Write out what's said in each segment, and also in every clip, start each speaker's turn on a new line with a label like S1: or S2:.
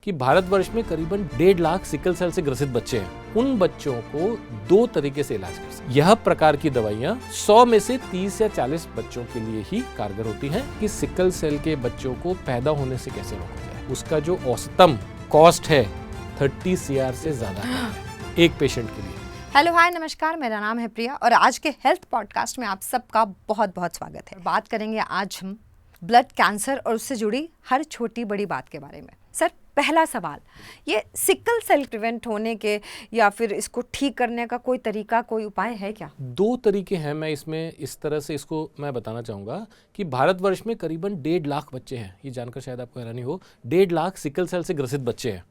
S1: कि भारतवर्ष में करीबन 1.5 लाख सिकल सेल से ग्रसित बच्चे हैं। उन बच्चों को 2 तरीके से इलाज कर सकते हैं। यह प्रकार की दवाइयाँ 100 में से 30 या 40 बच्चों के लिए ही कारगर होती हैं कि सिकल सेल के बच्चों को पैदा होने से कैसे रोका जाए। उसका जो औसतम कॉस्ट है 30 CR से ज्यादा है एक पेशेंट के लिए।
S2: हेलो हाय नमस्कार, मेरा नाम है प्रिया और आज के हेल्थ पॉडकास्ट में आप सबका बहुत बहुत स्वागत है। बात करेंगे आज हम ब्लड कैंसर और उससे जुड़ी हर छोटी बड़ी बात के बारे में। सर, पहला सवाल, ये सिकल सेल प्रिवेंट होने के या फिर इसको ठीक करने का कोई तरीका, कोई उपाय है क्या?
S1: 2 तरीके हैं। मैं इसमें इस तरह से इसको मैं बताना चाहूँगा कि भारतवर्ष में करीबन 1.5 लाख बच्चे हैं। ये जानकर शायद आपको हैरानी हो, 1.5 लाख सिकल सेल से ग्रसित बच्चे हैं।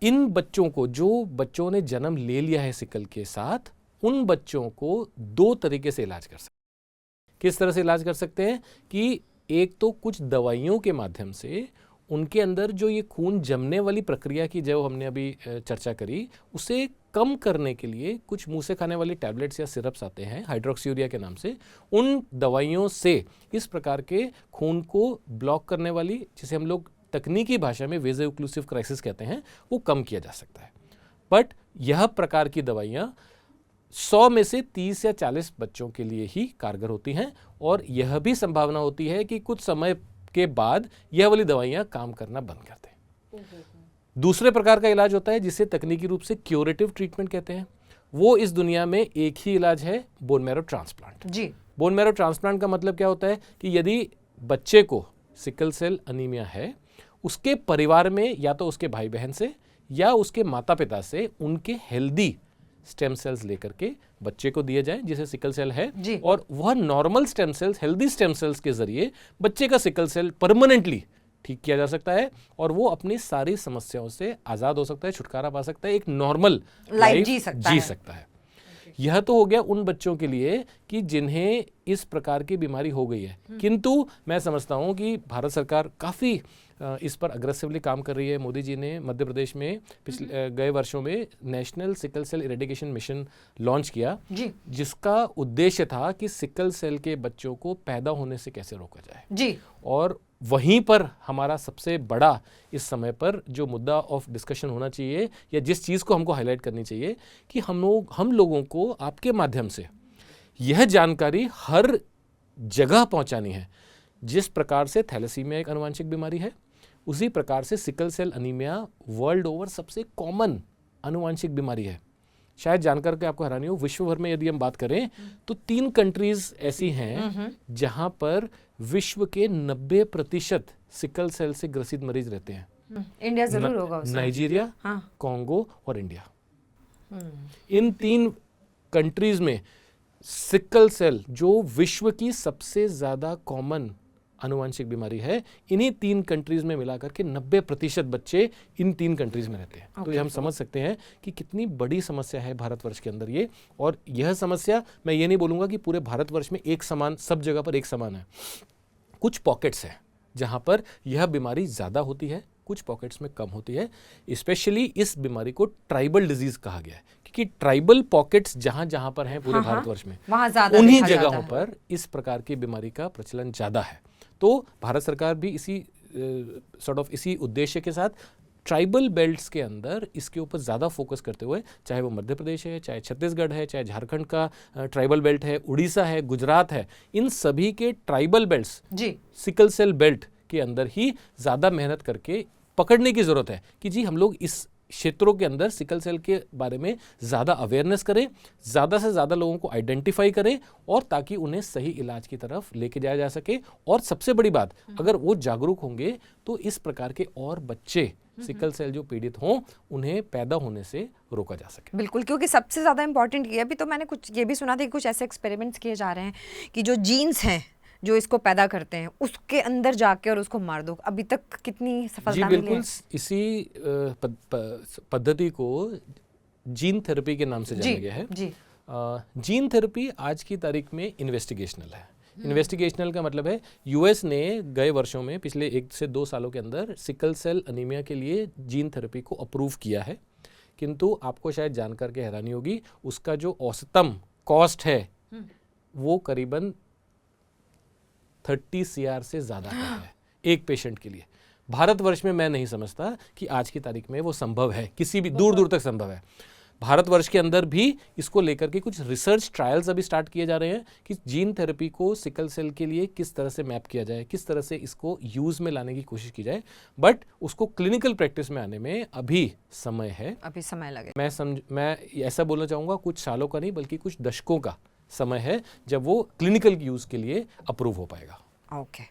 S1: इन बच्चों को, जो बच्चों ने जन्म ले लिया है सिकल के साथ, उन बच्चों को 2 तरीके से इलाज कर सकते हैं। किस तरह से इलाज कर सकते हैं कि एक तो कुछ दवाइयों के माध्यम से उनके अंदर जो ये खून जमने वाली प्रक्रिया की जो हमने अभी चर्चा करी, उसे कम करने के लिए कुछ मुंह से खाने वाली टैबलेट्स या सिरप्स आते हैं हाइड्रोक्सीयूरिया के नाम से। उन दवाइयों से इस प्रकार के खून को ब्लॉक करने वाली, जिसे हम लोग तकनीकी भाषा में वेजो ओक्लूसिव क्राइसिस कहते हैं, वो कम किया जा सकता है। बट यह प्रकार की दवाइयाँ 100 में से 30 या 40 बच्चों के लिए ही कारगर होती हैं और यह भी संभावना होती है कि कुछ समय के बाद यह वाली दवाइयाँ काम करना बंद कर दें। दूसरे प्रकार का इलाज होता है जिसे तकनीकी रूप से क्यूरेटिव ट्रीटमेंट कहते हैं। वो इस दुनिया में एक ही इलाज है, बोन मैरो ट्रांसप्लांट। जी, बोन मैरो ट्रांसप्लांट का मतलब क्या होता है कि यदि बच्चे को सिकल सेल अनीमिया है, उसके परिवार में या तो उसके भाई बहन से या उसके माता पिता से उनके हेल्दी स्टेम सेल्स लेकर के बच्चे को दिए जाए जिसे सिकल सेल है, और वह normal stem cells, healthy stem cells के जरिए बच्चे का सिकल सेल परमानेंटली ठीक किया जा सकता है और वो अपनी सारी समस्याओं से आजाद हो सकता है, छुटकारा पा सकता है, एक नॉर्मल लाइफ जी सकता है। यह तो हो गया उन बच्चों के लिए कि जिन्हें इस प्रकार की बीमारी हो गई है। किंतु मैं समझता हूं कि भारत सरकार काफ़ी इस पर अग्रेसिवली काम कर रही है। मोदी जी ने मध्य प्रदेश में पिछले गए वर्षों में national sickle cell eradication mission launch किया, जिसका उद्देश्य था कि सिकल सेल के बच्चों को पैदा होने से कैसे रोका जाए जी। और वहीं पर हमारा सबसे बड़ा इस समय पर जो मुद्दा ऑफ डिस्कशन होना चाहिए या जिस चीज़ को हमको हाईलाइट करनी चाहिए कि हम लोगों को आपके माध्यम से यह जानकारी हर जगह पहुंचानी है। जिस प्रकार से थैलेसीमिया एक आनुवंशिक बीमारी है, उसी प्रकार से sickle cell anaemia world over सबसे कॉमन आनुवंशिक बीमारी है। शायद जानकर के आपको हैरानी हो, विश्व भर में यदि हम बात करें तो 3 कंट्रीज ऐसी हैं जहां पर विश्व के 90% सिकल सेल से ग्रसित मरीज रहते हैं।
S2: इंडिया जरूर होगा उसमें।
S1: नाइजीरिया, कॉन्गो और इंडिया। इन 3 कंट्रीज में सिकल सेल, जो विश्व की सबसे ज्यादा कॉमन आनुवंशिक बीमारी है, इन्हीं 3 कंट्रीज में मिलाकर के 90% बच्चे इन 3 कंट्रीज में रहते हैं। तो ये हम समझ सकते हैं कि कितनी बड़ी समस्या है भारतवर्ष के अंदर ये। और यह समस्या, मैं ये नहीं बोलूँगा कि पूरे भारतवर्ष में एक समान, सब जगह पर एक समान है। कुछ पॉकेट्स हैं जहाँ पर यह बीमारी ज़्यादा होती है, कुछ पॉकेट्स में कम होती है। स्पेशली इस बीमारी को ट्राइबल डिजीज कहा गया है क्योंकि ट्राइबल पॉकेट्स जहाँ जहाँ पर हैं पूरे भारतवर्ष में, उन्हीं जगहों पर इस प्रकार की बीमारी का प्रचलन ज़्यादा है। तो भारत सरकार भी इसी उद्देश्य के साथ ट्राइबल बेल्ट्स के अंदर इसके ऊपर ज़्यादा फोकस करते हुए, चाहे वो मध्य प्रदेश है, चाहे छत्तीसगढ़ है, चाहे झारखंड का ट्राइबल बेल्ट है, उड़ीसा है, गुजरात है, इन सभी के tribal belts sickle cell belt के अंदर ही ज़्यादा मेहनत करके पकड़ने की ज़रूरत है कि जी हम लोग इस क्षेत्रों के अंदर सिकल सेल के बारे में ज़्यादा अवेयरनेस करें, ज़्यादा से ज़्यादा लोगों को आइडेंटिफाई करें और ताकि उन्हें सही इलाज की तरफ लेके जाया जा सके। और सबसे बड़ी बात, अगर वो जागरूक होंगे तो इस प्रकार के और बच्चे सिकल सेल जो पीड़ित हों, उन्हें पैदा होने से रोका जा सके।
S2: बिल्कुल, क्योंकि सबसे ज़्यादा इंपॉर्टेंट ये भी तो मैंने कुछ ये भी सुना था कि कुछ ऐसे एक्सपेरिमेंट्स किए जा रहे हैं कि जो जीन्स हैं जो इसको पैदा करते हैं उसके अंदर जाके और उसको मार दो। अभी तक कितनी सफलता मिली है?
S1: बिल्कुल, इसी पद्धति को जीन थेरेपी के नाम से जाना गया है। जीन थेरेपी आज की तारीख में इन्वेस्टिगेशनल है। इन्वेस्टिगेशनल का मतलब है यूएस ने गए वर्षों में, पिछले 1 से 2 सालों के अंदर सिकल सेल अनीमिया के लिए जीन थेरेपी को अप्रूव किया है। किंतु आपको शायद जानकर के हैरानी होगी, उसका जो औसतम कॉस्ट है वो करीबन 30 CR से ज़्यादा है एक पेशेंट के लिए। भारतवर्ष में मैं नहीं समझता कि आज की तारीख में वो संभव है, किसी भी दूर दूर तक संभव है। भारतवर्ष के अंदर भी इसको लेकर के कुछ रिसर्च ट्रायल्स अभी स्टार्ट किए जा रहे हैं कि जीन थेरेपी को सिकल सेल के लिए किस तरह से मैप किया जाए, किस तरह से इसको यूज़ में लाने की कोशिश की जाए, बट उसको क्लिनिकल प्रैक्टिस में आने में अभी समय है,
S2: अभी समय लगे।
S1: मैं ऐसा बोलना चाहूँगा कुछ सालों का नहीं बल्कि कुछ दशकों का समय है जब वो क्लिनिकल यूज़ के लिए अप्रूव हो पाएगा।
S2: ओके